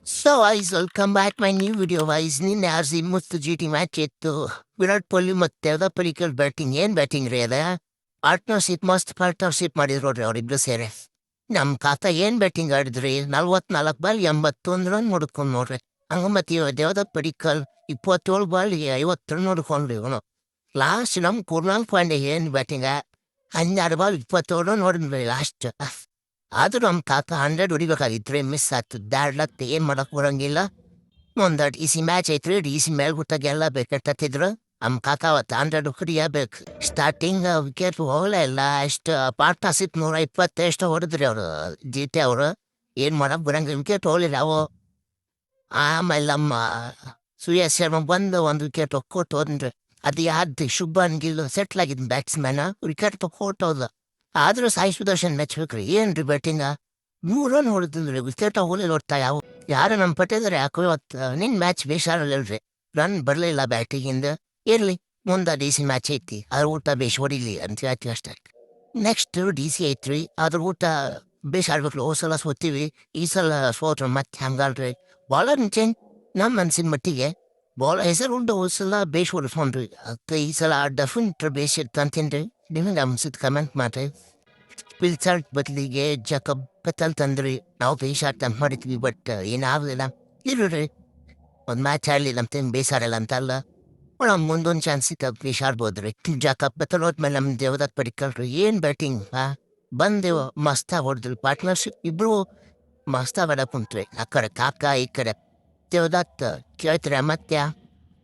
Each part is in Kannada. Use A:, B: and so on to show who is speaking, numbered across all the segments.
A: So guys, welcome back my new video guys. ನಿನ್ನೆ ಆರ್.ಸಿ.ಬಿ ಮತ್ತು ಜಿ.ಟಿ ಮ್ಯಾಚ್ ಇತ್ತು. ವಿರಾಟ್ ಕೊಹ್ಲಿ ಮತ್ತೆ ದೇವದತ್ ಪಡಿಕ್ಕಲ್ ಬ್ಯಾಟಿಂಗ್ ಬ್ಯಾಟಿಂಗ್ ರೀ ಅದ. ಮಸ್ತ್ ಪಾರ್ಟ್ನರ್ಶಿಪ್ ಮಾಡಿದ್ರು ನೋಡ್ರಿ ಅವ್ರಿಬ್ರು ಸೇರಿ. ನಮ್ಮ ತಾತ ಬ್ಯಾಟಿಂಗ್ ಆಡಿದ್ರಿ 44 ಬಾಲ್ 81 ರನ್ ಹೊಡ್ಕೊಂಡ್ ನೋಡ್ರಿ. ಹಂಗ ಮತ್ತೆ ದೇವದತ್ ಪಡಿಕ್ಕಲ್ 27 ಬಾಲ್ 50 ರನ್ ಹೊಡ್ಕೊಂಡ್ರಿ ಇವನು. ಲಾಸ್ಟ್ ನಮ್ಮ Krunal Pandey batting 12 ball 27 run ಹೊಡಿದ್ರಿ ಲಾಸ್ಟ್. ಆದ್ರೂ ನಮ್ಮ ತಾತ 100 ಹೊಡಿಬೇಕಾಗಿತ್ರಿ, ಮಿಸ್ ಆಯ್ತು. ದಾಡ್ಲತ್ತ ಏನ್ ಮಾಡಕ್ ಬರಂಗಿಲ್ಲ. ಒಂದು ಡಿ.ಸಿ ಮ್ಯಾಚ್ ಐತ್ರಿ, ಡಿ.ಸಿ ಮೇಲ್ಬಿಟ್ಟಾಗೆಲ್ಲ ಬೇಕತ್ತಿದ್ರು. ನಮ್ಮ ತಾತ ಅವತ್ತು 100 ಹೊಡಿಯಬೇಕು. ಸ್ಟಾರ್ಟಿಂಗ್ ವಿಕೆಟ್ ಹೋಗಲೇ ಇಲ್ಲ. ಅಷ್ಟು ಪಾರ್ಟ್ನರ್ಶಿಪ್ 120 ಎಷ್ಟು ಹೊಡೆದ್ರಿ ಅವರು ಜಿ.ಟಿ ಅವರು. ಏನ್ ಮಾಡಕ್ ಬರಂಗಿಲ್ಲ, ವಿಕೆಟ್ ಹೋಗ್ಲಿಲ್ಲ ಅವು. ಆಮೇಲೆ ನಮ್ಮ ಸೂರ್ಯ ಶರ್ಮಾ ಬಂದು ಒಂದು ವಿಕೆಟ್ ಕೊಟ್ಟು ಹೋದ್ರಿ. ಅದು ಯಾವ್ದು ಶುಭನ್ ಗಿಲ್ ಸೆಟ್ಲ್ ಆಗಿದ್ ಬ್ಯಾಟ್ಸ್ಮನ್, ವಿಕೆಟ್ ಹೋದ. ಆದ್ರೂ ಸಾಯಿ ಸುದರ್ಶನ್ ಮೆಚ್ಬೇಕ್ರಿ. ಏನ್ರಿ ಬ್ಯಾಟಿಂಗ 3 ರನ್ ಹೊಡೆದ್ರಿ, ವಿಕೆಟ್ ಹೋಗ್ಲಿಲ್ಲ ಹೊಡ್ತಾ ಯಾವ. ಯಾರು ನಮ್ಮ ಪಟ್ಟಿದ್ರೆ ಯಾಕೋ ಇವತ್ತು ನಿನ್ ಮ್ಯಾಚ್ ಬೇಷಾರಲ್ರಿ, ರನ್ ಬರಲಿಲ್ಲ ಬ್ಯಾಟಿಂಗಿಂದ. ಇರ್ಲಿ, ಮುಂದೆ ಡಿ.ಸಿ ಮ್ಯಾಚ್ ಐತಿ, ಅದ್ರ ಊಟ ಬೇಷ್ ಹೊಡಿಲಿ ಅಂತ ಹೇಳ್ತೀವಿ ಅಷ್ಟೇ. ನೆಕ್ಸ್ಟ್ ಡಿ.ಸಿ ಐತ್ರಿ, ಅದ್ರ ಊಟ ಬೇಷ್ ಆಡ್ಬೇಕ್ರಿ. ಹೋದ್ ಸಲ ಸೋತೀವಿ, ಈ ಸಲ ಸೋತ್ರ ಮತ್ತೆ ಹಂಗಲ್ರಿ. ಬಾಲರ್ ಚೇಂಜ್ ನಮ್ಮ ಮನ್ಸಿನ ಮಟ್ಟಿಗೆ. ಬಾಲ್ ಹೆಸರು ಉಂಟು, ಹೋದ್ ಸಲ ಬೇಷ್ ಹೊಡ್ಸ್ಕೊಂಡ್ರಿ. ಅದಕ್ಕೆ ಈ ಸಲ ಡೆಫಿನೆಟ್ ಬೇಷ್ ಇರ್ತಂತೇನ್ರಿ. ನಿಮಗೆ ಅನ್ಸಿದ್ ಕಮೆಂಟ್ ಮಾಡ್ರಿ. ಪಿಲ್ಸರ್ಟ್ ಬದಲಿಗೆ ಜಕಬ್ ಪೆತಲ್ ತಂದ್ರಿ. ನಾವು ಬೇಷ್ ಆಟ ಮಾಡಿದ್ವಿ, ಬಟ್ ಏನಾಗಲಿಲ್ಲ. ಇರ್ರಿ, ಒಂದು ಮ್ಯಾಚ್ ಆಡಲಿಲ್ಲ ಅಂತ ಬೇಸಾರಲ್ಲ ಅಂತಲ್ಲ. ಮುಂದೊಂದು ಚಾನ್ಸ್ ಸಿಕ್ಕ ಬೇಷ್ ಆಡ್ಬೋದ್ರಿ. ಜಕಬ್ ಪೆತಲ್ ಹೋದ್ಮೇಲೆ ನಮ್ಮ ದೇವದತ್ ಪಡಿಕ್ಕಲ್ರಿ ಬ್ಯಾಟಿಂಗ್ ಬಂದೇವು, ಮಸ್ತ ಹೊಡೆದ್ರಿ. ಪಾರ್ಟ್ನರ್ಶಿಪ್ ಇಬ್ರು ಮಸ್ತ ಬಡ ಕುಂತ್ರಿ. ಆ ಕಡೆ ಕಾಕ, ಈ ಕಡೆ ದೇವದತ್ ಕೇಳ್ತೀರ ಮತ್ತೆ.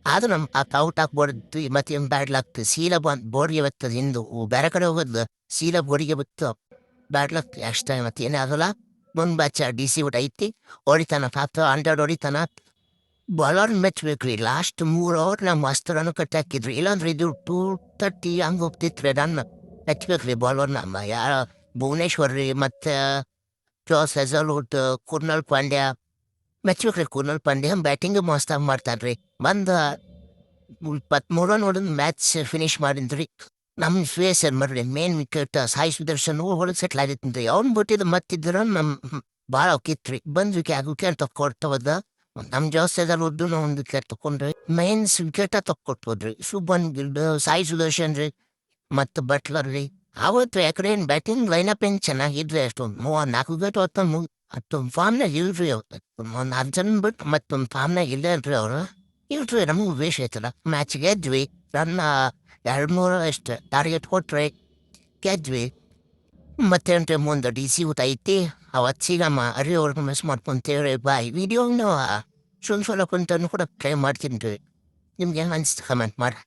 A: ಆದ್ರೂ ನಮ್ಮ ಕಾಕ ಔಟ್ ಹಾಕ್ಬೋಡ್ದು. ಮತ್ತೆ ಏನು ಬ್ಯಾಡ್ಲ್ ಆಗ್ತದೆ, ಸೀಲ ಬಂದು ಬೋರ್ಗೆ ಬರ್ತದೆ. ಹಿಂದು ಬೇರೆ ಕಡೆ ಹೋಗೋದು, ಸೀಲ ಬೋರಿಗೆ ಬಿತ್ತು ಬ್ಯಾಡ್ಲ್ ಆಗ್ತದೆ ಅಷ್ಟೇ. ಮತ್ತೆ ಏನೇ ಆಗಲ್ಲ. ಮುಂದ್ ಬ್ಯಾಚ್ ಡಿ.ಸಿ ಊಟ ಐತಿ, ಹೊಡಿತಾನ ಕಾಕ 100 ಹೊಡಿತಾನ. ಬಾಲರ್ ಮೆಚ್ಬೇಕ್ರಿ. ಲಾಸ್ಟ್ 3 ಓವರ್ ನಾವು ಮಸ್ತ್ ರನ್ ಕಟ್ಟಿ ಹಾಕಿದ್ರಿ. ಇಲ್ಲಾಂದ್ರೆ ಇದು 230 ಹಂಗೆ ಹೋಗ್ತಿತ್ರಿ ರನ್. ಮೆಚ್ಬೇಕ್ರಿ ಬಾಲರ್ ನಮ್ಮ ಯಾರ ಭುವನೇಶ್ವರ್ ರೀ, ಮತ್ತೆ ಜಾಸ್ ಹೆಜಲ್ವುಡ್, ಕುರ್ನಾಲ್ ಪಾಂಡ್ಯ ಮೆಚ್ಬೇಕ್ರಿ. ಕುರ್ನಾಲ್ ಪಾಂಡ್ಯ ಬ್ಯಾಟಿಂಗ್ ಮಸ್ತಾಗಿ ಮಾಡ್ತಾರ್ರಿ. ಬಂದ 23 ರನ್ ಹೊಡೆದು ಮ್ಯಾಚ್ ಫಿನಿಶ್ ಮಾಡಿದ್ರಿ. ನಮ್ಮ ಶ್ರೇಯಸ್ ಶರ್ಮರ್ರಿ ಮೇನ್ ವಿಕೆಟ್ ಸಾಯಿ ಸುದರ್ಶನ್ ಹೊಡೆದು ಸೆಟ್ಲ್ ಆಗಿತ್ತಂದ್ರಿ. ಅವ್ನು ಬಿಟ್ಟಿದ್ದು ಮತ್ತಿದ್ರ ನಮ್ಮ ಭಾಳ ಹೋಗಿತ್ರಿ. ಬಂದ್ ವಿಕೆಟ್ ತಕ್ಕೊಡ್ತವದ. ನಮ್ಮ ಜಾಸ್ ಹೆಜಲ್ವುಡ್ ಒಂದು ವಿಕೆಟ್ ತಕೊಂಡ್ರಿ. ಮೈನ್ಸ್ ವಿಕೆಟ ತಕ್ಕೊಟ್ಬೋದ್ರಿ. ಶುಭನ್ ಗಿಲ್, ಸಾಯಿ ಸುದರ್ಶನ್ ರೀ, ಮತ್ತು ಬಟ್ಲರ್ ರೀ. ಅವತ್ತು ಯಾಕಡೆ ಏನು ಬ್ಯಾಟಿಂಗ್ ಲೈನಪ್ ಏನು ಚೆನ್ನಾಗಿದ್ರಿ. ಅಷ್ಟೊಂದು 4 ವಿಕೆಟ್ ಅಷ್ಟೊಂದು ಫಾರ್ಮ್ನಾಗ ಇಲ್ರಿ. ಅವತ್ತು ಒಂದು 10 ಜನ ಬಿಟ್ಟು ಮತ್ತೊಂದು ಫಾರ್ಮ್ನಾಗ ಇಲ್ಲೇ ಇಲ್ರಿ ಅವರು. ಇಲ್ರಿ, ನಮಗೆ ವೇಷ ಐತಲ್ಲ. ಮ್ಯಾಚ್ ಗೆದ್ವಿ, ರನ್ 200 ಎಷ್ಟು ಟಾರ್ಗೆಟ್ ಕೊಟ್ರಿ, ಗೆದ್ವಿ. ಮತ್ತೇನ್ರಿ ಮುಂದೆ ಡಿ.ಸಿ ಊಟ ಐತಿ. ಅವತ್ತು ಸಿಗಮ್ಮ, ಅವ್ರಿಗೆ ಮಿಸ್ ಮಾಡ್ಕೊಂತೇವ್ರಿ. ಬಾಯ್. ವಿಡಿಯೋನು ಸ್ವಲ್ಪ ಕುಂತನು ಕೂಡ ಟ್ರೈ ಮಾಡ್ತೀನಿ ರೀ. ನಿಮ್ಗೆ ಹೆಂಗೆ ಅನಿಸ್ತು ಕಮೆಂಟ್ ಮಾಡಿ.